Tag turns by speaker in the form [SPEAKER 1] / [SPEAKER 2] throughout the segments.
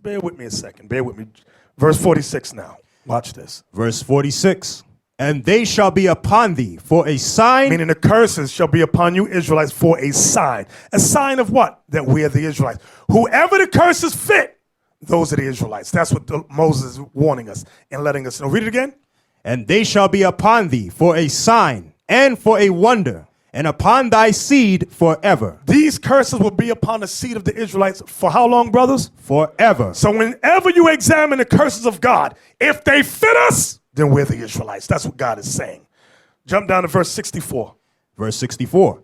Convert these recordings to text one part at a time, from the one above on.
[SPEAKER 1] bear with me a second. Bear with me. Verse 46 now. Watch this.
[SPEAKER 2] Verse 46. And they shall be upon thee for a sign.
[SPEAKER 1] Meaning the curses shall be upon you, Israelites, for a sign. A sign of what? That we are the Israelites. Whoever the curses fit, those are the Israelites. That's what Moses is warning us and letting us know. Read it again.
[SPEAKER 2] And they shall be upon thee for a sign and for a wonder, and upon thy seed forever.
[SPEAKER 1] These curses will be upon the seed of the Israelites for how long, brothers?
[SPEAKER 2] Forever.
[SPEAKER 1] So whenever you examine the curses of God, if they fit us, then we're the Israelites. That's what God is saying. Jump down to verse 64.
[SPEAKER 2] Verse 64.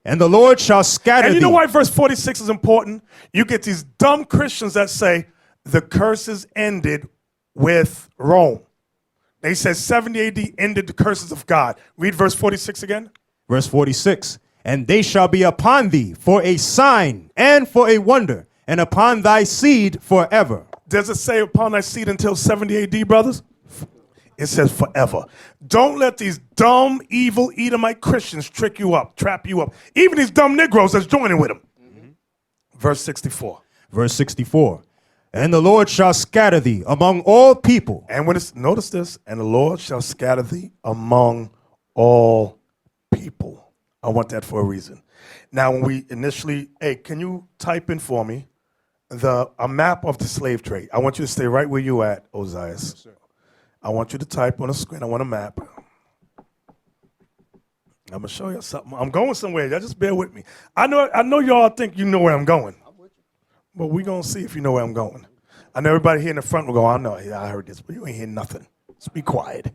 [SPEAKER 2] And the Lord shall scatter
[SPEAKER 1] And you
[SPEAKER 2] thee.
[SPEAKER 1] know why verse 46 is important? You get these dumb Christians that say the curses ended with Rome. They said 70 AD ended the curses of God. Read verse 46 again.
[SPEAKER 2] Verse 46. And they shall be upon thee for a sign and for a wonder, and upon thy seed forever.
[SPEAKER 1] Does it say upon thy seed until 70 AD, brothers? It says forever. Don't let these dumb, evil Edomite Christians trick you up, trap you up. Even these dumb Negroes that's joining with them. Verse 64.
[SPEAKER 2] Verse 64. And the Lord shall scatter thee among all people.
[SPEAKER 1] And when it's, notice this, and the Lord shall scatter thee among all people. I want that for a reason. Now, when we initially, hey, can you type in for me a map of the slave trade? I want you to stay right where you at, Ozias. Yes, I want you to type on the screen. I want a map. I'm going to show you something. I'm going somewhere. Y'all just bear with me. I know y'all think you know where I'm going. But we're going to see if you know where I'm going. I know everybody here in the front will go, I know, yeah, I heard this, but you ain't hearing nothing. Just be quiet.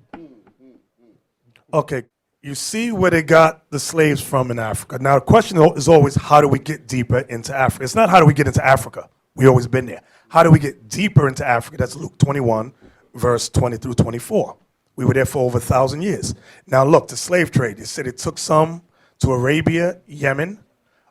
[SPEAKER 1] Okay, you see where they got the slaves from in Africa. Now, the question is always, how do we get deeper into Africa? It's not how do we get into Africa. We always been there. How do we get deeper into Africa? That's Luke 21, verse 20 through 24. We were there for over 1,000 years. Now, look, the slave trade. They said it took some to Arabia, Yemen,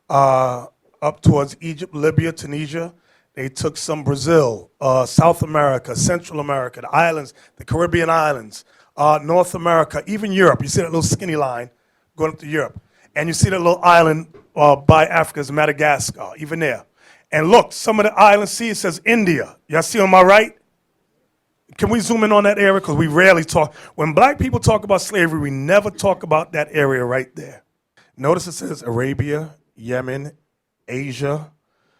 [SPEAKER 1] up towards Egypt, Libya, Tunisia. They took some Brazil, South America, Central America, the islands, the Caribbean islands, North America, even Europe. You see that little skinny line going up to Europe. And you see that little island by Africa's Madagascar, even there. And look, some of the islands, see, it says India. Y'all see on my right? Can we zoom in on that area? Because we rarely talk. When black people talk about slavery, we never talk about that area right there. Notice it says Arabia, Yemen, Asia.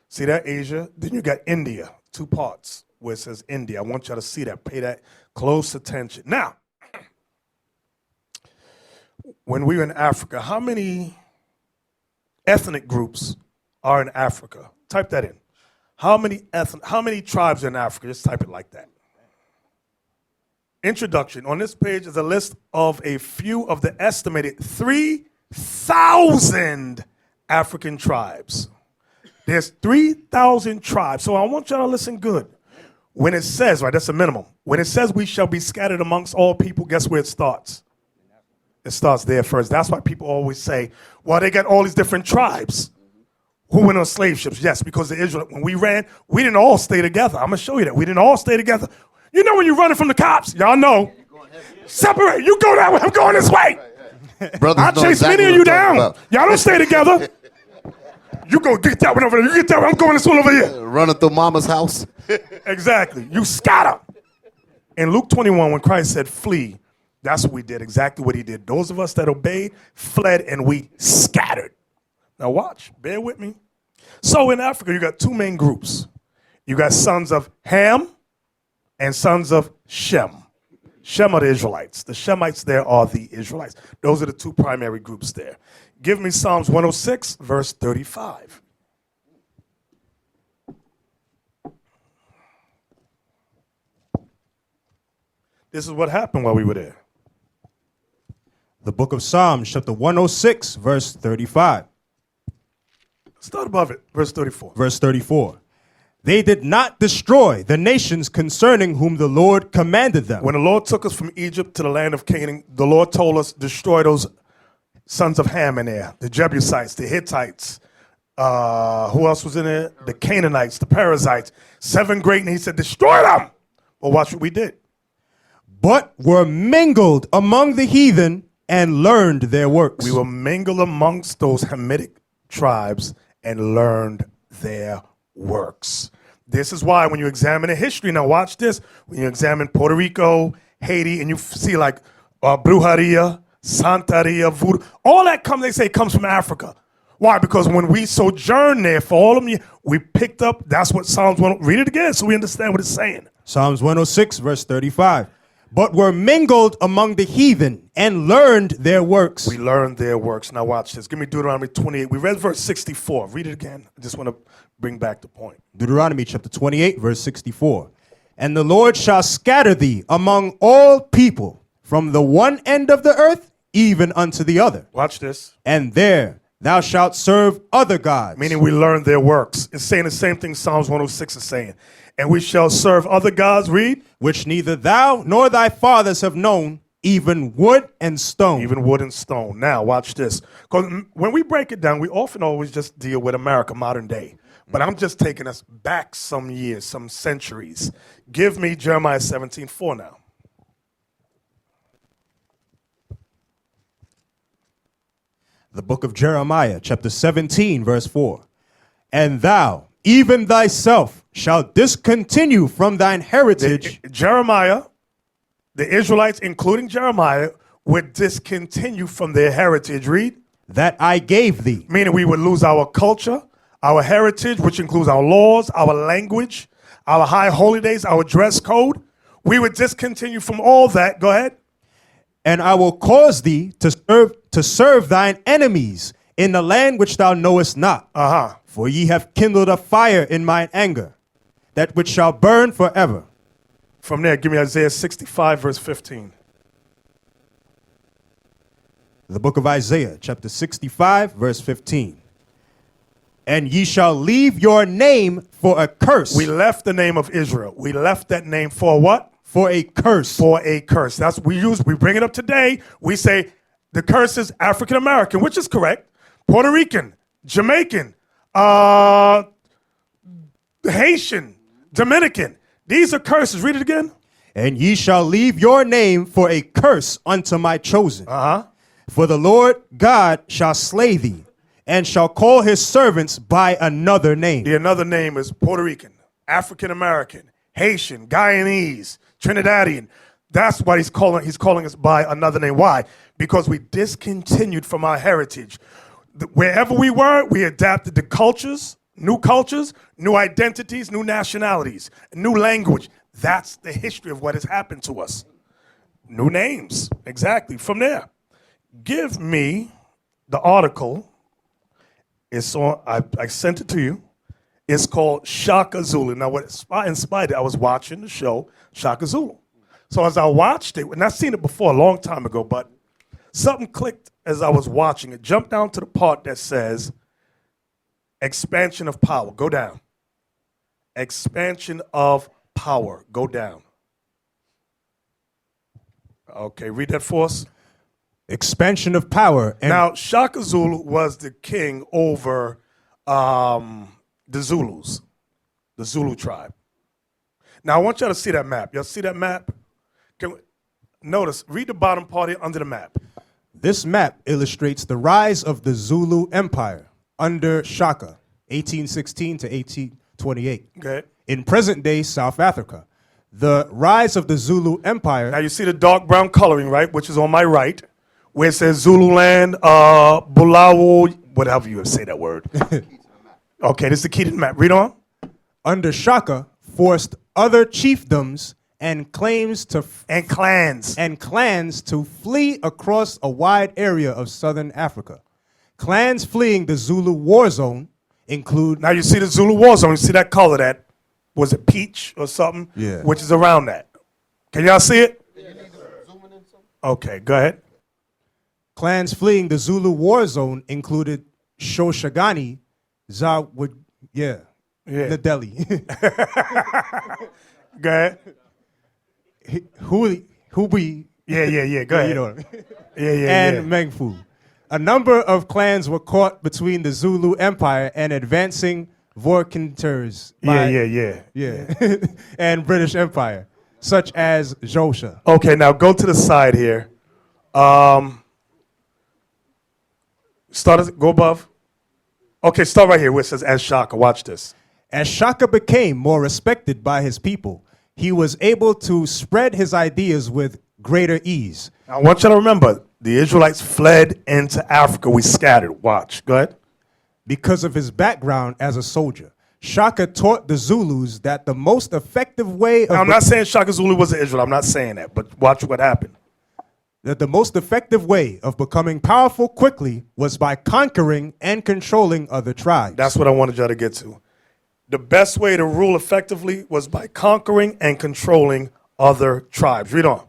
[SPEAKER 1] See that, Asia? Then you got India, two parts where it says India. I want y'all to see that. Pay that close attention. Now, when we were in Africa, how many ethnic groups are in Africa? Type that in. How many tribes are in Africa? Just type it like that. Introduction. On this page is a list of a few of the estimated 3,000 African tribes. There's 3,000 tribes. So I want y'all to listen good. When it says, right, that's a minimum. When it says we shall be scattered amongst all people, guess where it starts? It starts there first. That's why people always say, well, they got all these different tribes who went on slave ships. Yes, because the Israelites, when we ran, we didn't all stay together. I'm going to show you that. We didn't all stay together. You know when you're running from the cops, y'all know. Separate. You go that way. I'm going this way. I'll chase many of you down. Y'all don't stay together. You go get that one over there. You get that one. I'm going this one over here.
[SPEAKER 3] Running through mama's house.
[SPEAKER 1] Exactly. You scatter. In Luke 21, when Christ said flee, that's what we did, exactly what he did. Those of us that obeyed, fled, and we scattered. Now watch. Bear with me. So in Africa, you got two main groups. You got sons of Ham and sons of Shem. Shem are the Israelites. The Shemites there are the Israelites. Those are the two primary groups there. Give me Psalms 106, verse 35. This is what happened while we were there.
[SPEAKER 2] The book of Psalms, chapter 106, verse 35.
[SPEAKER 1] Start above it, verse 34.
[SPEAKER 2] Verse 34. They did not destroy the nations concerning whom the Lord commanded them.
[SPEAKER 1] When the Lord took us from Egypt to the land of Canaan, the Lord told us, destroy those sons of Ham in there, the Jebusites, the Hittites. Who else was in there? The Canaanites, the Perizzites. 7 great, and he said, destroy them. Well, watch what we did.
[SPEAKER 2] But were mingled among the heathen and learned their works.
[SPEAKER 1] We were mingled amongst those Hamitic tribes and learned their works. This is why when you examine the history, now watch this, when you examine Puerto Rico, Haiti, and you see like Brujeria, Santeria, Voodoo, all that they say comes from Africa. Why? Because when we sojourned there for all of them, we picked up, that's what Psalms 1, read it again so we understand what it's saying.
[SPEAKER 2] Psalms 106, verse 35. But were mingled among the heathen and learned their works.
[SPEAKER 1] We learned their works. Now watch this. Give me Deuteronomy 28. We read verse 64. Read it again. I just want to bring back the point.
[SPEAKER 2] Deuteronomy chapter 28, verse 64. And the Lord shall scatter thee among all people from the one end of the earth even unto the other.
[SPEAKER 1] Watch this.
[SPEAKER 2] And there thou shalt serve other gods.
[SPEAKER 1] Meaning we learned their works. It's saying the same thing Psalms 106 is saying. And we shall serve other gods, read.
[SPEAKER 2] Which neither thou nor thy fathers have known, even wood and stone.
[SPEAKER 1] Even wood and stone. Now, watch this. Because when we break it down, we often always just deal with America, modern day. But I'm just taking us back some years, some centuries. Give me Jeremiah 17:4 now.
[SPEAKER 2] The book of Jeremiah, chapter 17, verse 4. And thou, even thyself, shalt discontinue from thine heritage.
[SPEAKER 1] Jeremiah, the Israelites, including Jeremiah, would discontinue from their heritage. Read.
[SPEAKER 2] That I gave thee.
[SPEAKER 1] Meaning we would lose our culture, our heritage, which includes our laws, our language, our high holy days, our dress code. We would discontinue from all that. Go ahead.
[SPEAKER 2] And I will cause thee to serve thine enemies in the land which thou knowest not. For ye have kindled a fire in mine anger, that which shall burn forever.
[SPEAKER 1] From there, give me Isaiah 65, verse 15.
[SPEAKER 2] The book of Isaiah, chapter 65, verse 15. And ye shall leave your name for a curse.
[SPEAKER 1] We left the name of Israel. We left that name for what?
[SPEAKER 2] For a curse.
[SPEAKER 1] For a curse. That's what we bring it up today. We say the curse is African American, which is correct. Puerto Rican, Jamaican, Haitian, Dominican. These are curses. Read it again.
[SPEAKER 2] And ye shall leave your name for a curse unto my chosen. For the Lord God shall slay thee, and shall call his servants by another name.
[SPEAKER 1] The another name is Puerto Rican, African American, Haitian, Guyanese, Trinidadian. That's what he's calling us by another name. Why? Because we discontinued from our heritage. Wherever we were, we adapted to cultures, new identities, new nationalities, new language. That's the history of what has happened to us. New names, exactly. From there, give me the article. It's on. I sent it to you. It's called Shaka Zulu. Now, what inspired it, I was watching the show Shaka Zulu. So as I watched it, and I've seen it before a long time ago, but something clicked as I was watching it. Jumped down to the part that says expansion of power. Go down. Expansion of power. Go down. Okay, read that for us.
[SPEAKER 2] Expansion of power.
[SPEAKER 1] Now, Shaka Zulu was the king over the Zulus, the Zulu tribe. Now, I want y'all to see that map. Y'all see that map? Notice, read the bottom part here under the map.
[SPEAKER 2] This map illustrates the rise of the Zulu Empire under Shaka, 1816 to 1828.
[SPEAKER 1] Okay.
[SPEAKER 2] In present-day South Africa. The rise of the Zulu Empire.
[SPEAKER 1] Now, you see the dark brown coloring, right, which is on my right, where it says Zululand, Bulawo, whatever you say that word. Okay, this is the key to the map. Read on.
[SPEAKER 2] Under Shaka, forced other chiefdoms and clans to flee across a wide area of southern Africa. Clans fleeing the Zulu war zone include.
[SPEAKER 1] Now you see the Zulu war zone. You see that color? That was it, peach or something?
[SPEAKER 2] Yeah.
[SPEAKER 1] Which is around that. Can y'all see it? Okay, go ahead.
[SPEAKER 2] Clans fleeing the Zulu war zone included Shoshagani, Nadeli.
[SPEAKER 1] Go ahead.
[SPEAKER 2] Hubi.
[SPEAKER 1] Yeah. Go ahead.
[SPEAKER 2] And Mengfu. A number of clans were caught between the Zulu Empire and advancing Vorkinters. And British Empire, such as Josha.
[SPEAKER 1] Okay, now go to the side here. Go above. Okay, start right here where it says as Shaka. Watch this.
[SPEAKER 2] As Shaka became more respected by his people, he was able to spread his ideas with greater ease.
[SPEAKER 1] I want you to remember, the Israelites fled into Africa. We scattered. Watch. Go ahead.
[SPEAKER 2] Because of his background as a soldier, Shaka taught the Zulus that the most effective way of...
[SPEAKER 1] Now, I'm not saying Shaka Zulu was an Israel. I'm not saying that. But watch what happened.
[SPEAKER 2] That the most effective way of becoming powerful quickly was by conquering and controlling other tribes.
[SPEAKER 1] That's what I wanted y'all to get to. The best way to rule effectively was by conquering and controlling other tribes. Read on.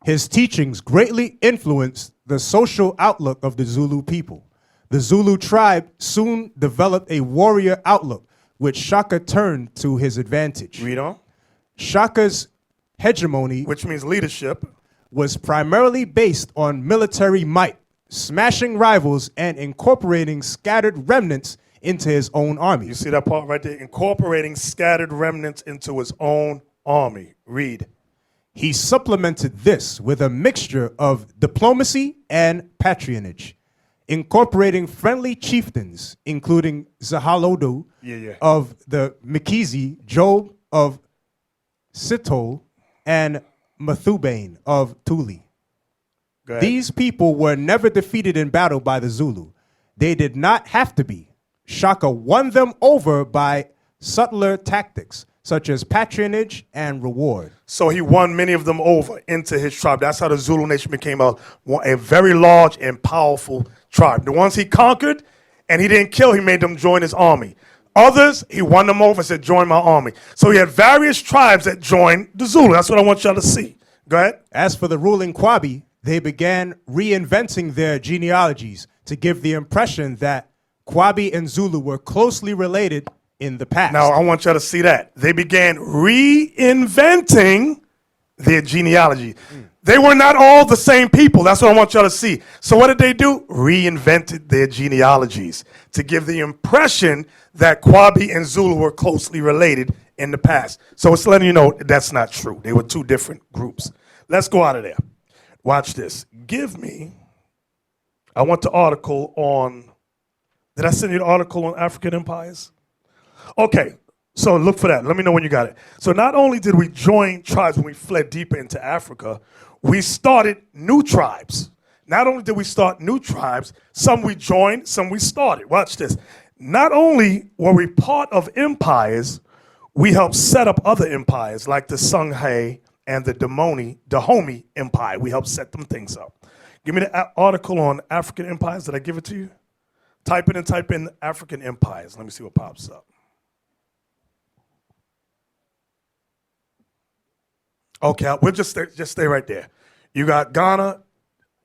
[SPEAKER 2] His teachings greatly influenced the social outlook of the Zulu people. The Zulu tribe soon developed a warrior outlook, which Shaka turned to his advantage.
[SPEAKER 1] Read on.
[SPEAKER 2] Shaka's hegemony,
[SPEAKER 1] which means leadership,
[SPEAKER 2] was primarily based on military might, smashing rivals and incorporating scattered remnants into his own army.
[SPEAKER 1] You see that part right there? Incorporating scattered remnants into his own army. Read.
[SPEAKER 2] He supplemented this with a mixture of diplomacy and patronage, incorporating friendly chieftains, including Zahalodu of the Mikizi, Job of Sitol, and Methubane of Tuli. These people were never defeated in battle by the Zulu. They did not have to be. Shaka won them over by subtler tactics, such as patronage and reward.
[SPEAKER 1] So he won many of them over into his tribe. That's how the Zulu nation became a very large and powerful tribe. The ones he conquered and he didn't kill, he made them join his army. Others, he won them over and said, join my army. So he had various tribes that joined the Zulu. That's what I want y'all to see. Go ahead.
[SPEAKER 2] As for the ruling Kwabi, they began reinventing their genealogies to give the impression that Kwabi and Zulu were closely related in the past.
[SPEAKER 1] Now, I want y'all to see that. They began reinventing their genealogy. They were not all the same people. That's what I want y'all to see. So what did they do? Reinvented their genealogies to give the impression that Kwabi and Zulu were closely related in the past. So it's letting you know that's not true. They were two different groups. Let's go out of there. Watch this. I want the article on, did I send you the article on African empires? Okay, so look for that. Let me know when you got it. So not only did we join tribes when we fled deeper into Africa, we started new tribes. Not only did we start new tribes, some we joined, some we started. Watch this. Not only were we part of empires, we helped set up other empires like the Songhay and the Dahomey Empire. We helped set them things up. Give me the article on African empires. Did I give it to you? Type in African empires. Let me see what pops up. Okay, we'll just stay right there. You got Ghana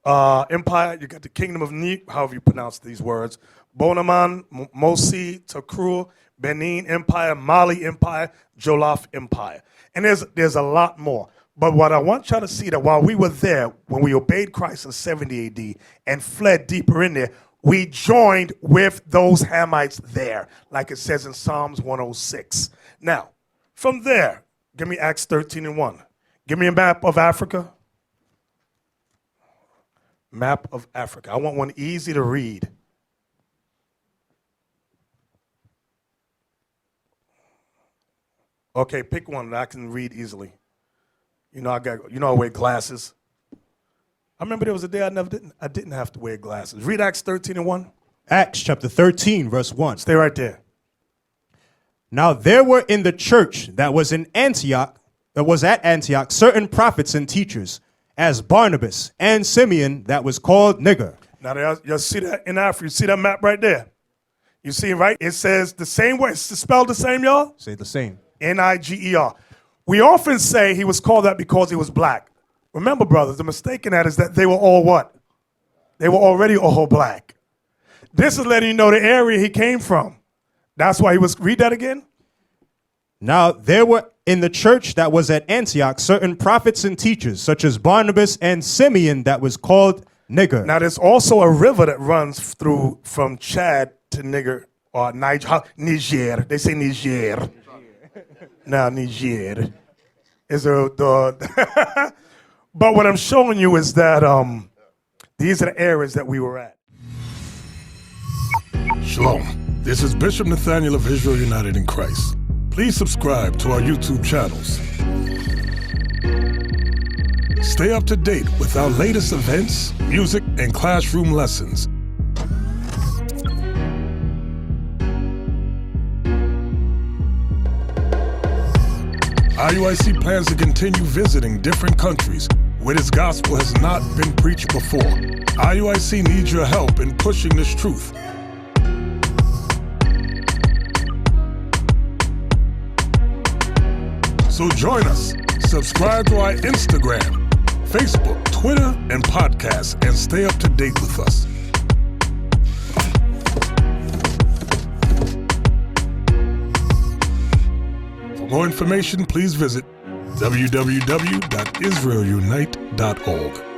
[SPEAKER 1] Empire. You got the Kingdom of however you pronounce these words. Bonaman, Mosi, Takrur, Benin Empire, Mali Empire, Jollof Empire. And there's a lot more. But what I want y'all to see that while we were there, when we obeyed Christ in 70 AD and fled deeper in there, we joined with those Hamites there, like it says in Psalms 106. Now, from there, give me Acts 13:1. Give me a map of Africa. Map of Africa. I want one easy to read. Okay, pick one that I can read easily. I wear glasses. I remember there was a day I didn't have to wear glasses. Read Acts 13:1.
[SPEAKER 2] Acts chapter 13, verse 1.
[SPEAKER 1] Stay right there.
[SPEAKER 2] Now there were in the church that was at Antioch, certain prophets and teachers, as Barnabas and Simeon, that was called Niger.
[SPEAKER 1] Now you see that in Africa. You see that map right there? You see, right? It says the same way. It's spelled the same, y'all?
[SPEAKER 2] Say the same.
[SPEAKER 1] Niger. We often say he was called that because he was black. Remember, brothers, the mistake in that is that they were all what? They were already all black. This is letting you know the area he came from. That's why he was, read that again.
[SPEAKER 2] Now there were in the church that was at Antioch certain prophets and teachers, such as Barnabas and Simeon, that was called Niger.
[SPEAKER 1] Now there's also a river that runs through from Chad to Niger, or Niger. They say Niger. Now Niger is but what I'm showing you is that these are the areas that we were at.
[SPEAKER 3] Shalom. This is Bishop Nathaniel of Israel United in Christ. Please subscribe to our YouTube channels. Stay up to date with our latest events, music, and classroom lessons. IUIC plans to continue visiting different countries where this gospel has not been preached before. IUIC needs your help in pushing this truth. So join us. Subscribe to our Instagram, Facebook, Twitter, and podcasts, and stay up to date with us. For more information, please visit www.israelunite.org.